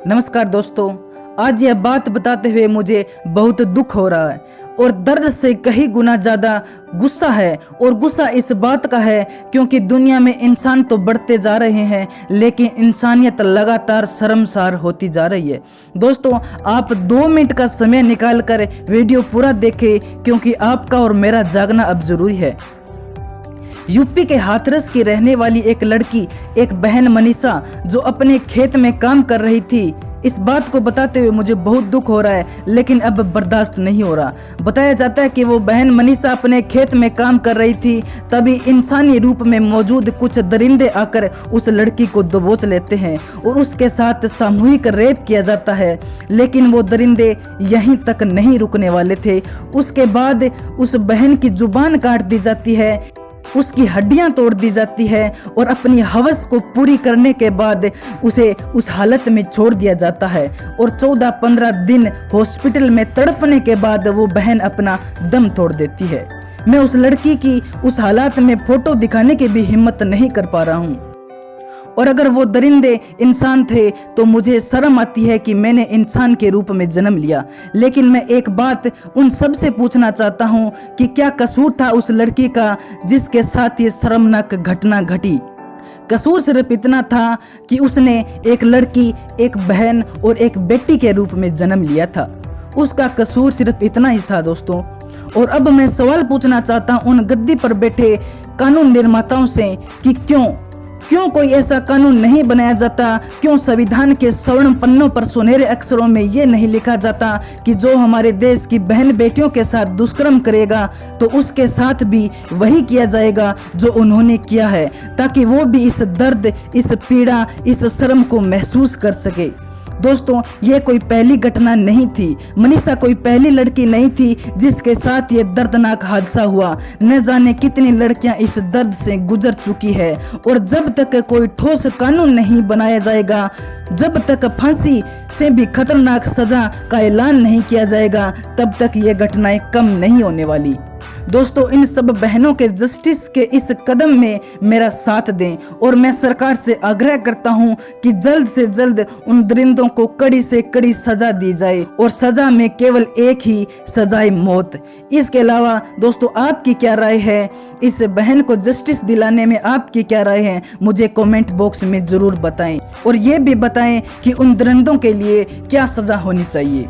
नमस्कार दोस्तों, आज यह बात बताते हुए मुझे बहुत दुख हो रहा है और दर्द से कहीं गुना ज़्यादा गुस्सा है। और गुस्सा इस बात का है क्योंकि दुनिया में इंसान तो बढ़ते जा रहे हैं लेकिन इंसानियत लगातार शर्मसार होती जा रही है। दोस्तों, आप 2 मिनट का समय निकाल कर वीडियो पूरा देखें क्योंकि आपका और मेरा जागना अब ज़रूरी है। यूपी के हाथरस की रहने वाली एक लड़की, एक बहन मनीषा, जो अपने खेत में काम कर रही थी, इस बात को बताते हुए मुझे बहुत दुख हो रहा है लेकिन अब बर्दाश्त नहीं हो रहा। बताया जाता है कि वो बहन मनीषा अपने खेत में काम कर रही थी, तभी इंसानी रूप में मौजूद कुछ दरिंदे आकर उस लड़की को दबोच लेते हैं और उसके साथ सामूहिक रेप किया जाता है। लेकिन वो दरिंदे यहीं तक नहीं रुकने वाले थे। उसके बाद उस बहन की जुबान काट दी जाती है, उसकी हड्डियां तोड़ दी जाती है और अपनी हवस को पूरी करने के बाद उसे उस हालत में छोड़ दिया जाता है और 14-15 दिन हॉस्पिटल में तड़पने के बाद वो बहन अपना दम तोड़ देती है। मैं उस लड़की की उस हालात में फोटो दिखाने की भी हिम्मत नहीं कर पा रहा हूँ। और अगर वो दरिंदे इंसान थे तो मुझे शर्म आती है कि मैंने इंसान के रूप में जन्म लिया। लेकिन मैं एक बात उन सब से पूछना चाहता हूँ कि क्या कसूर था उस लड़की का जिसके साथ ये शर्मनाक घटना घटी। कसूर सिर्फ इतना था कि उसने एक लड़की, एक बहन और एक बेटी के रूप में जन्म लिया था। उसका कसूर सिर्फ इतना ही था दोस्तों। और अब मैं सवाल पूछना चाहता हूँ उन गद्दी पर बैठे कानून निर्माताओं से कि क्यों कोई ऐसा कानून नहीं बनाया जाता। क्यों संविधान के स्वर्ण पन्नों पर सुनहरे अक्षरों में ये नहीं लिखा जाता कि जो हमारे देश की बहन बेटियों के साथ दुष्कर्म करेगा तो उसके साथ भी वही किया जाएगा जो उन्होंने किया है, ताकि वो भी इस दर्द, इस पीड़ा, इस शर्म को महसूस कर सके। दोस्तों, ये कोई पहली घटना नहीं थी। मनीषा कोई पहली लड़की नहीं थी जिसके साथ ये दर्दनाक हादसा हुआ। न जाने कितनी लड़कियां इस दर्द से गुजर चुकी है। और जब तक कोई ठोस कानून नहीं बनाया जाएगा, जब तक फांसी से भी खतरनाक सजा का ऐलान नहीं किया जाएगा, तब तक ये घटनाएं कम नहीं होने वाली। दोस्तों, इन सब बहनों के जस्टिस के इस कदम में मेरा साथ दें और मैं सरकार से आग्रह करता हूं कि जल्द से जल्द उन दरिंदों को कड़ी से कड़ी सजा दी जाए और सजा में केवल एक ही सजाए, मौत। इसके अलावा दोस्तों, आपकी क्या राय है? इस बहन को जस्टिस दिलाने में आपकी क्या राय है? मुझे कमेंट बॉक्स में जरूर बताएं और ये भी बताएं कि उन दरिंदों के लिए क्या सजा होनी चाहिए।